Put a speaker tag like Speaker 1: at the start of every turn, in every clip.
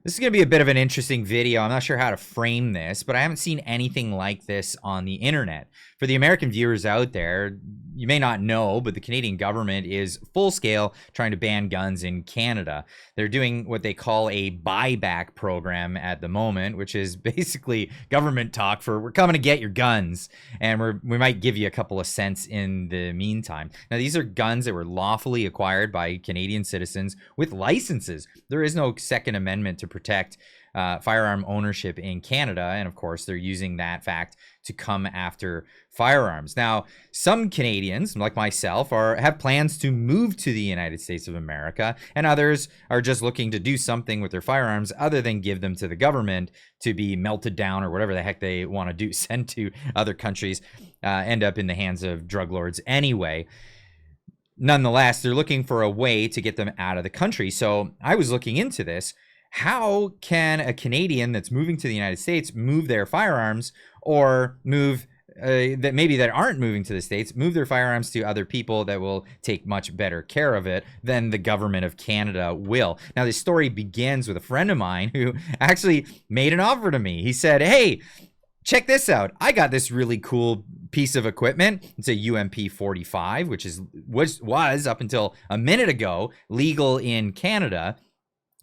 Speaker 1: This is going to be a bit of an interesting video. I'm not sure how to frame this, but I haven't seen anything like this on the internet. For the American viewers out there, you may not know, but the Canadian government is full scale trying to ban guns in Canada. They're doing what they call a buyback program at the moment, which is basically government talk for we're coming to get your guns, and we might give you a couple of cents in the meantime. Now, these are guns that were lawfully acquired by Canadian citizens with licenses. There is no Second Amendment to protect firearm ownership in Canada, and of course they're using that fact to come after firearms. Now, some Canadians, like myself, have plans to move to the United States of America, and others are just looking to do something with their firearms other than give them to the government to be melted down or whatever the heck they want to do, send to other countries, end up in the hands of drug lords anyway. Nonetheless, they're looking for a way to get them out of the country. So I was looking into this. How can a Canadian that's moving to the United States move their firearms, or move that aren't moving to the States, move their firearms to other people that will take much better care of it than the government of Canada will? Now, this story begins with a friend of mine who actually made an offer to me. He said, hey, check this out. I got this really cool piece of equipment. It's a UMP-45, which was up until a minute ago legal in Canada,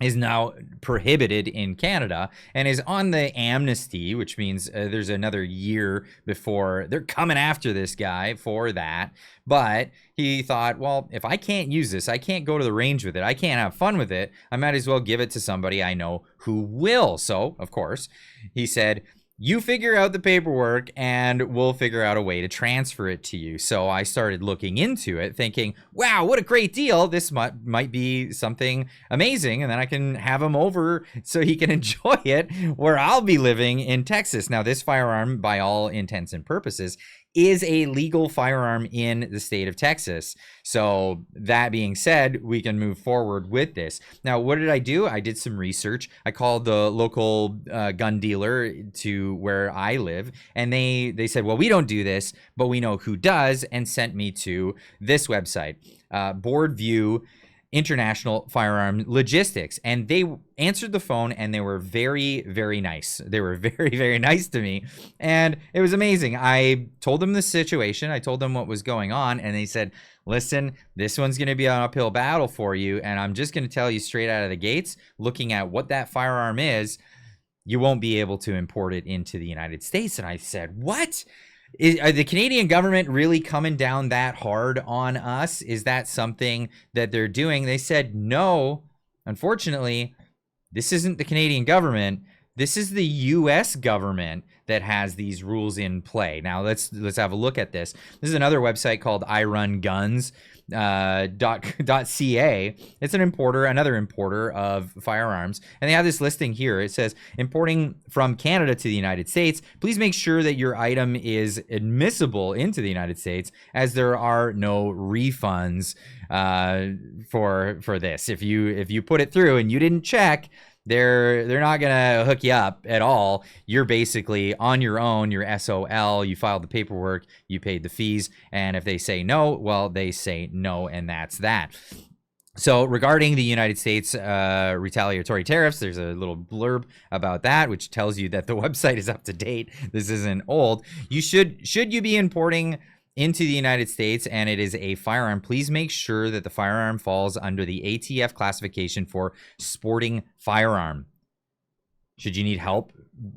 Speaker 1: is now prohibited in Canada, and is on the amnesty, which means there's another year before they're coming after this guy for that. But he thought, well, if I can't use this, I can't go to the range with it, I can't have fun with it, I might as well give it to somebody I know who will. So, of course, he said, you figure out the paperwork and we'll figure out a way to transfer it to you. So I started looking into it thinking, wow, what a great deal. This might be something amazing. And then I can have him over so he can enjoy it where I'll be living in Texas. Now, this firearm, by all intents and purposes, is a legal firearm in the state of Texas. So that being said, we can move forward with this. Now, what did I do? I did some research. I called the local gun dealer to where I live, and they said, well, we don't do this, but we know who does, and sent me to this website, Boardview International Firearm Logistics. And they answered the phone, and they were very, very nice. They were very, very nice to me, and it was amazing. I told them the situation, I told them what was going on, and they said, listen, this one's going to be an uphill battle for you, and I'm just going to tell you straight out of the gates, looking at what that firearm is, you won't be able to import it into the United States. And I said, what? Are the Canadian government really coming down that hard on us? Is that something that they're doing? They said, no, unfortunately, this isn't the Canadian government. This is the U.S. government that has these rules in play. Now, let's have a look at this. This is another website called irunguns.ca. It's another importer of firearms, and they have this listing here. It says, importing from Canada to the United States, please make sure that your item is admissible into the United States, as there are no refunds for this. If you put it through and you didn't check, they're not gonna hook you up at all. You're basically on your own. You're SOL. You filed the paperwork, you paid the fees, and if they say no, well, they say no, and that's that. So regarding the United States retaliatory tariffs, there's a little blurb about that, which tells you that the website is up to date. This isn't old. You should you be importing into the United States and it is a firearm, please make sure that the firearm falls under the ATF classification for sporting firearm. Should you need help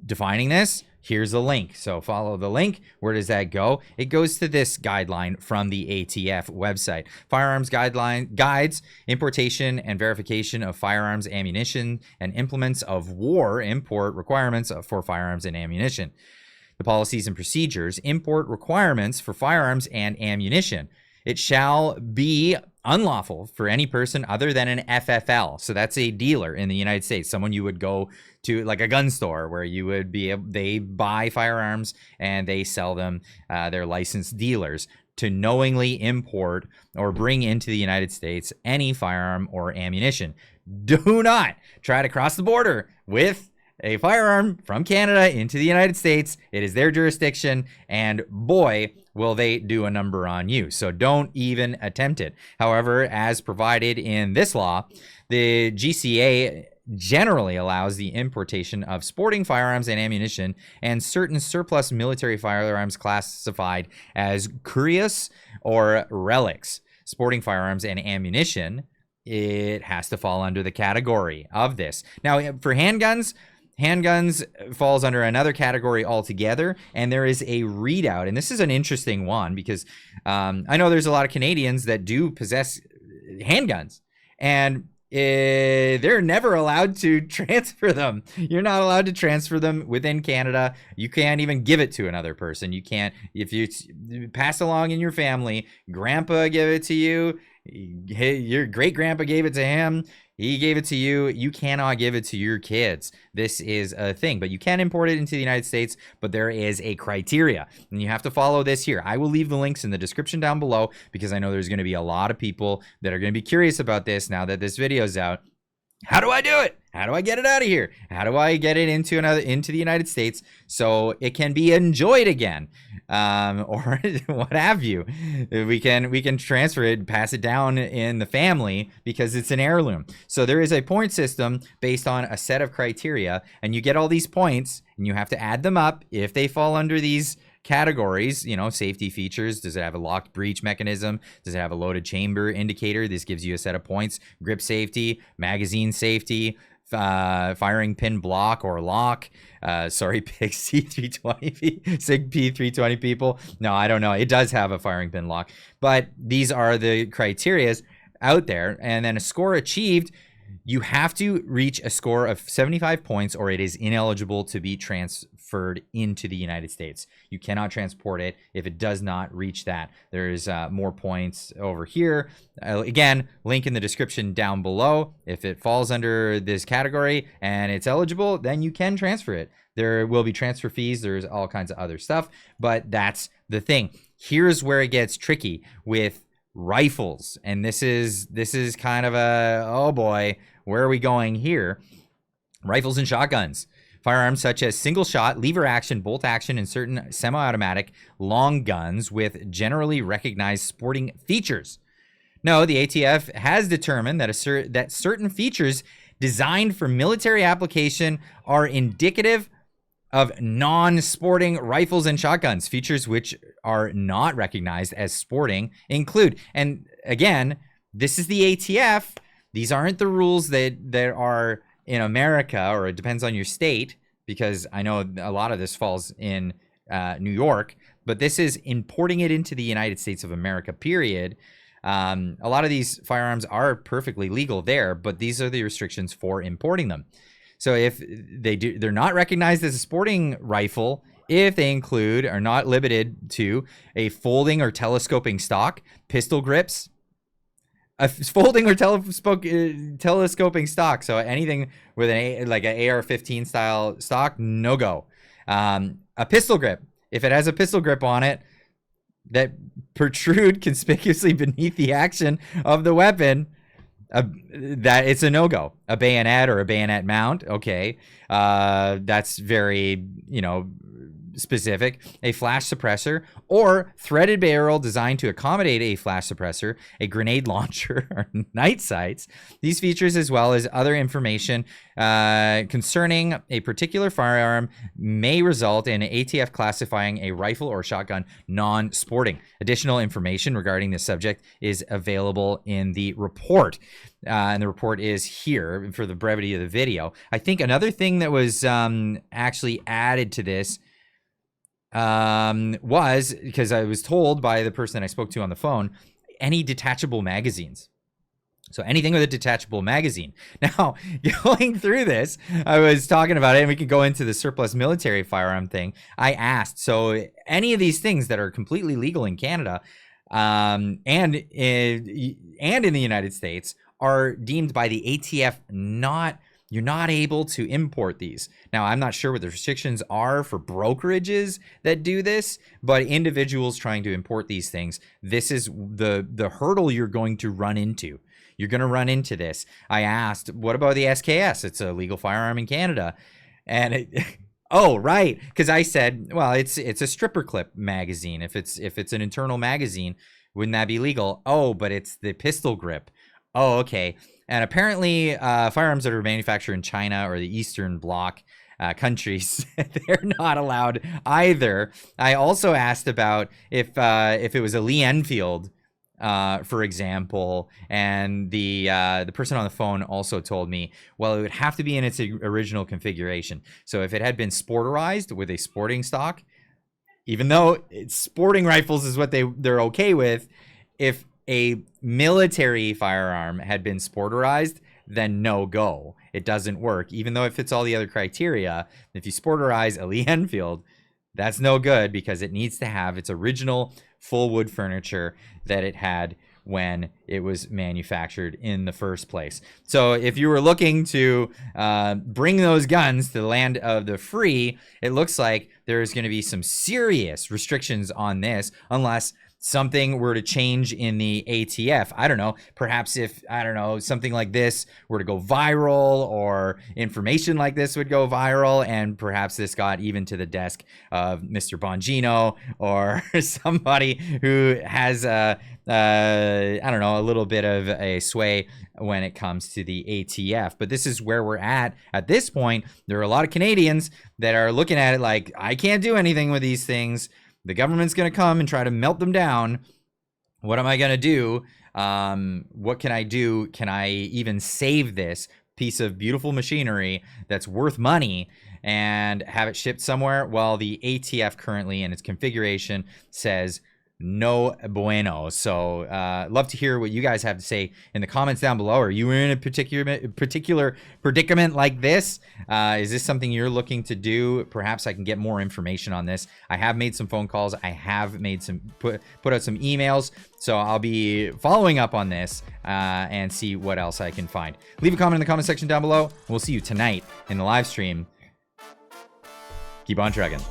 Speaker 1: defining this, here's a link. So follow the link. Where does that go? It goes to this guideline from the ATF website. Firearms guides, importation and verification of firearms, ammunition, and implements of war, import requirements for firearms and ammunition. The policies and procedures, import requirements for firearms and ammunition. It shall be unlawful for any person other than an FFL. So that's a dealer in the United States, someone you would go to, like a gun store where you would be able, they buy firearms and they sell them, they're licensed dealers, to knowingly import or bring into the United States any firearm or ammunition. Do not try to cross the border with a firearm from Canada into the United States. It is their jurisdiction, and boy, will they do a number on you. So don't even attempt it. However, as provided in this law, the GCA generally allows the importation of sporting firearms and ammunition and certain surplus military firearms classified as curious or relics. Sporting firearms and ammunition, it has to fall under the category of this. Now, for handguns falls under another category altogether, and there is a readout. And this is an interesting one because I know there's a lot of Canadians that do possess handguns, and they're never allowed to transfer them. You're not allowed to transfer them within Canada. You can't even give it to another person. You can't, if you pass along in your family, grandpa gave it to you, your great grandpa gave it to him, he gave it to you, you cannot give it to your kids. This is a thing, but you can import it into the United States, but there is a criteria, and you have to follow this here. I will leave the links in the description down below because I know there's going to be a lot of people that are going to be curious about this now that this video is out. How do I do it? How do I get it out of here? How do I get it into the United States so it can be enjoyed again, or what have you? We can transfer it, pass it down in the family because it's an heirloom. So there is a point system based on a set of criteria, and you get all these points, and you have to add them up if they fall under these categories. You know, safety features. Does it have a locked breech mechanism? Does it have a loaded chamber indicator? This gives you a set of points. Grip safety, magazine safety, firing pin block or lock. Sorry, Pig C320, Sig P320 people. No, I don't know. It does have a firing pin lock, but these are the criterias out there. And then a score achieved, you have to reach a score of 75 points or it is ineligible to be transferred into the United States. You cannot transport it if it does not reach that. There's more points over here. Again, link in the description down below. If it falls under this category and it's eligible, then you can transfer it. There will be transfer fees. There's all kinds of other stuff, but that's the thing. Here's where it gets tricky with rifles, and this is kind of a, oh boy, where are we going here? Rifles and shotguns. Firearms such as single shot, lever action, bolt action, and certain semi-automatic long guns with generally recognized sporting features. No, the ATF has determined that that certain features designed for military application are indicative of non-sporting rifles and shotguns. Features which are not recognized as sporting include, and again, this is the ATF. These aren't the rules that are in America, or it depends on your state, because I know a lot of this falls in New York, but this is importing it into the United States of America, period. A lot of these firearms are perfectly legal there, but these are the restrictions for importing them. So if they're not recognized as a sporting rifle if they include, are not limited to, a folding or telescoping stock, pistol grips, a folding or telescoping stock. So anything with like an AR-15 style stock, no go. A pistol grip, if it has a pistol grip on it that protrude conspicuously beneath the action of the weapon, that it's a no-go. A bayonet or a bayonet mount, okay, that's very, specific. A flash suppressor or threaded barrel designed to accommodate a flash suppressor, a grenade launcher, or night sights. These features, as well as other information concerning a particular firearm, may result in ATF classifying a rifle or shotgun non-sporting. Additional information regarding this subject is available in the report. And the report is here for the brevity of the video. I think another thing that was actually added to this was, because I was told by the person that I spoke to on the phone, any detachable magazines. So anything with a detachable magazine. Now, going through this, I was talking about it, and we could go into the surplus military firearm thing. I asked, so any of these things that are completely legal in Canada and in the United States are deemed by the ATF you're not able to import these. Now, I'm not sure what the restrictions are for brokerages that do this, but individuals trying to import these things, this is the hurdle you're going to run into. You're going to run into this. I asked, what about the SKS? It's a legal firearm in Canada. And oh, right, because I said, well, it's a stripper clip magazine. If it's an internal magazine, wouldn't that be legal? Oh, but it's the pistol grip. Oh, okay. And apparently, firearms that are manufactured in China or the Eastern Bloc countries, they're not allowed either. I also asked about if it was a Lee Enfield, for example, and the person on the phone also told me, well, it would have to be in its original configuration. So if it had been sporterized with a sporting stock, even though sporting rifles is what they're okay with, if a military firearm had been sporterized, then no go. It doesn't work. Even though it fits all the other criteria, if you sporterize a Lee Enfield, that's no good because it needs to have its original full wood furniture that it had when it was manufactured in the first place. So if you were looking to bring those guns to the land of the free, it looks like there's going to be some serious restrictions on this unless something were to change in the ATF. I don't know, perhaps if, I don't know, something like this were to go viral, or information like this would go viral, and perhaps this got even to the desk of Mr. Bongino or somebody who has I don't know, a little bit of a sway when it comes to the ATF. But this is where we're at this point. There are a lot of Canadians that are looking at it like, I can't do anything with these things. The government's going to come and try to melt them down. What am I going to do? What can I do? Can I even save this piece of beautiful machinery that's worth money and have it shipped somewhere? Well, the ATF currently in its configuration says no bueno. So love to hear what you guys have to say in the comments down below. Are you in a particular predicament like this? Is this something you're looking to do? Perhaps I can get more information on this. I have made some phone calls. I have made some put out some emails. So I'll be following up on this and see what else I can find. Leave a comment in the comment section down below. We'll see you tonight in the live stream. Keep on trucking.